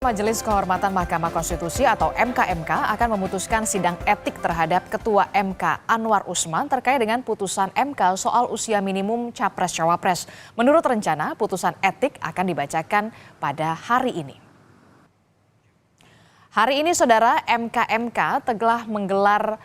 Majelis Kehormatan Mahkamah Konstitusi atau MKMK akan memutuskan sidang etik terhadap Ketua MK Anwar Usman terkait dengan putusan MK soal usia minimum Capres-Cawapres. Menurut rencana, putusan etik akan dibacakan pada hari ini. Hari ini, Saudara, MKMK telah menggelar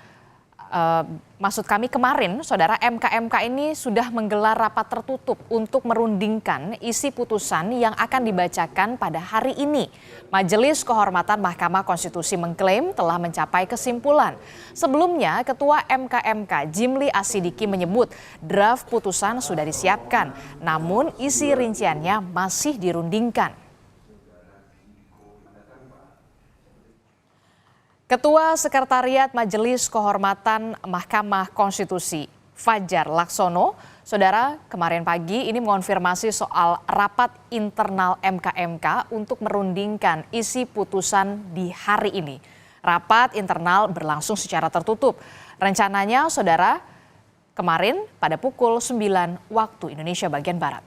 kemarin, Saudara, MKMK ini sudah menggelar rapat tertutup untuk merundingkan isi putusan yang akan dibacakan pada hari ini. Majelis Kehormatan Mahkamah Konstitusi mengklaim telah mencapai kesimpulan. Sebelumnya, Ketua MKMK Jimli Asidiki menyebut draft putusan sudah disiapkan, namun isi rinciannya masih dirundingkan. Ketua Sekretariat Majelis Kehormatan Mahkamah Konstitusi Fajar Laksono, Saudara, kemarin pagi ini mengonfirmasi soal rapat internal MKMK untuk merundingkan isi putusan di hari ini. Rapat internal berlangsung secara tertutup. Rencananya, Saudara, kemarin pada pukul 9 waktu Indonesia bagian Barat.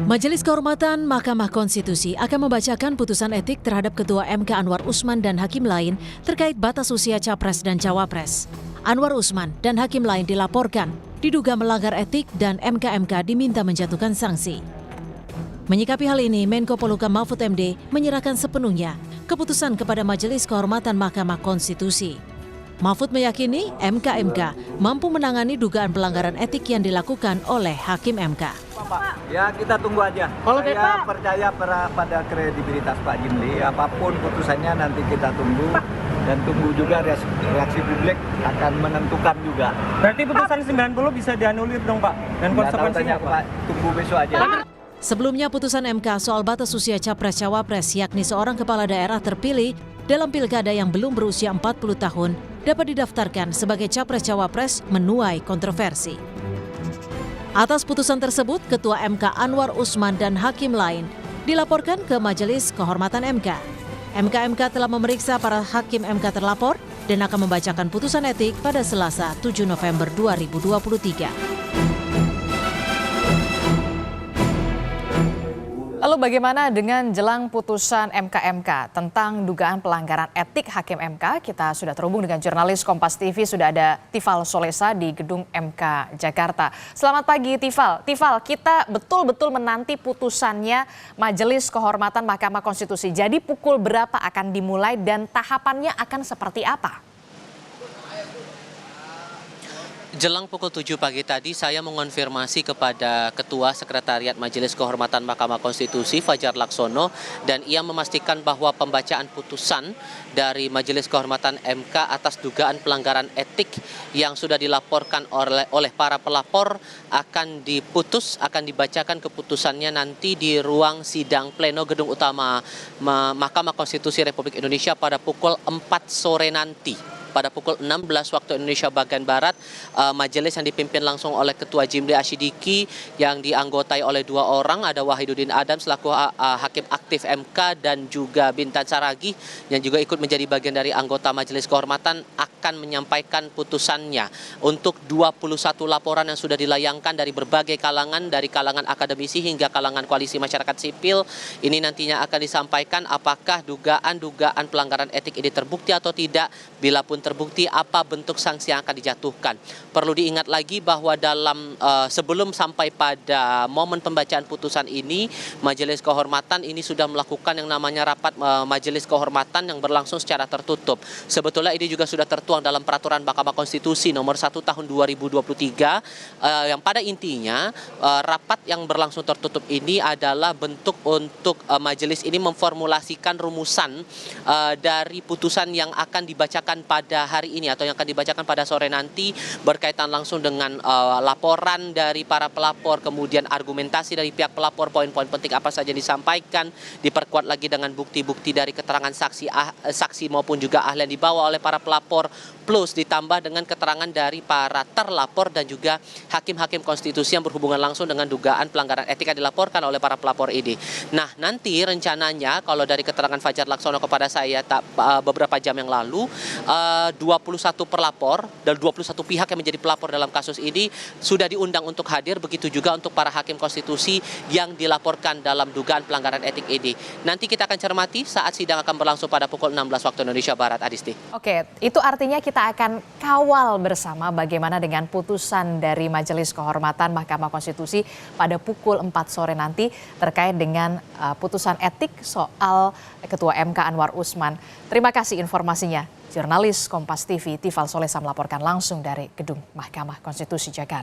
Majelis Kehormatan Mahkamah Konstitusi akan membacakan putusan etik terhadap Ketua MK Anwar Usman dan hakim lain terkait batas usia Capres dan Cawapres. Anwar Usman dan hakim lain dilaporkan diduga melanggar etik dan MKMK diminta menjatuhkan sanksi. Menyikapi hal ini, Menko Polhukam Mahfud MD menyerahkan sepenuhnya keputusan kepada Majelis Kehormatan Mahkamah Konstitusi. Mahfud meyakini MKMK mampu menangani dugaan pelanggaran etik yang dilakukan oleh hakim MK. Ya, kita tunggu aja. Saya percaya pada kredibilitas Pak Jimli. Apapun putusannya nanti kita tunggu dan tunggu juga reaksi publik akan menentukan juga. Berarti putusan 90 bisa dianulir dong, Pak? Dan konsekuensinya apa? Tunggu besok aja. Sebelumnya putusan MK soal batas usia Capres-Cawapres yakni seorang kepala daerah terpilih dalam pilkada yang belum berusia 40 tahun dapat didaftarkan sebagai Capres-Cawapres menuai kontroversi. Atas putusan tersebut, Ketua MK Anwar Usman dan hakim lain dilaporkan ke Majelis Kehormatan MK. MKMK telah memeriksa para hakim MK terlapor dan akan membacakan putusan etik pada Selasa 7 November 2023. Lalu bagaimana dengan jelang putusan MKMK tentang dugaan pelanggaran etik hakim MK? Kita sudah terhubung dengan jurnalis Kompas TV, sudah ada Tifal Solesa di Gedung MK Jakarta. Selamat pagi Tifal. Tifal, kita betul-betul menanti putusannya Majelis Kehormatan Mahkamah Konstitusi. Jadi pukul berapa akan dimulai dan tahapannya akan seperti apa? Jelang pukul 7 pagi tadi saya mengonfirmasi kepada Ketua Sekretariat Majelis Kehormatan Mahkamah Konstitusi Fajar Laksono dan ia memastikan bahwa pembacaan putusan dari Majelis Kehormatan MK atas dugaan pelanggaran etik yang sudah dilaporkan oleh para pelapor akan dibacakan keputusannya nanti di ruang sidang pleno Gedung Utama Mahkamah Konstitusi Republik Indonesia pada pukul 4 sore nanti. Pada pukul 16 waktu Indonesia bagian Barat, majelis yang dipimpin langsung oleh Ketua Jimli Asidiki yang dianggotai oleh 2 orang, ada Wahiduddin Adam selaku hakim aktif MK dan juga Bintan Saragih yang juga ikut menjadi bagian dari anggota Majelis Kehormatan akan menyampaikan putusannya untuk 21 laporan yang sudah dilayangkan dari berbagai kalangan, dari kalangan akademisi hingga kalangan koalisi masyarakat sipil. Ini nantinya akan disampaikan apakah dugaan pelanggaran etik ini terbukti atau tidak. Bila pun terbukti, apa bentuk sanksi yang akan dijatuhkan. Perlu diingat lagi bahwa sebelum sampai pada momen pembacaan putusan ini, Majelis Kehormatan ini sudah melakukan yang namanya rapat Majelis Kehormatan yang berlangsung secara tertutup. Sebetulnya ini juga sudah tertuang dalam Peraturan Mahkamah Konstitusi nomor 1 tahun 2023 yang pada intinya rapat yang berlangsung tertutup ini adalah bentuk untuk majelis ini memformulasikan rumusan dari putusan yang akan dibacakan pada hari ini atau yang akan dibacakan pada sore nanti berkaitan langsung dengan laporan dari para pelapor, kemudian argumentasi dari pihak pelapor, poin-poin penting apa saja disampaikan, diperkuat lagi dengan bukti-bukti dari keterangan saksi maupun juga ahli yang dibawa oleh para pelapor, plus ditambah dengan keterangan dari para terlapor dan juga hakim-hakim konstitusi yang berhubungan langsung dengan dugaan pelanggaran etika dilaporkan oleh para pelapor ini. Nah, nanti rencananya kalau dari keterangan Fajar Laksono kepada saya beberapa jam yang lalu, 21 pelapor dan 21 pihak yang menjadi pelapor dalam kasus ini sudah diundang untuk hadir, begitu juga untuk para hakim konstitusi yang dilaporkan dalam dugaan pelanggaran etik ini. Nanti kita akan cermati saat sidang akan berlangsung pada pukul 16 waktu Indonesia Barat, Adisti. Oke, itu artinya kita akan kawal bersama bagaimana dengan putusan dari Majelis Kehormatan Mahkamah Konstitusi pada pukul 4 sore nanti terkait dengan putusan etik soal Ketua MK Anwar Usman. Terima kasih informasinya. Jurnalis Kompas TV Tifal Solesa melaporkan langsung dari Gedung Mahkamah Konstitusi Jakarta.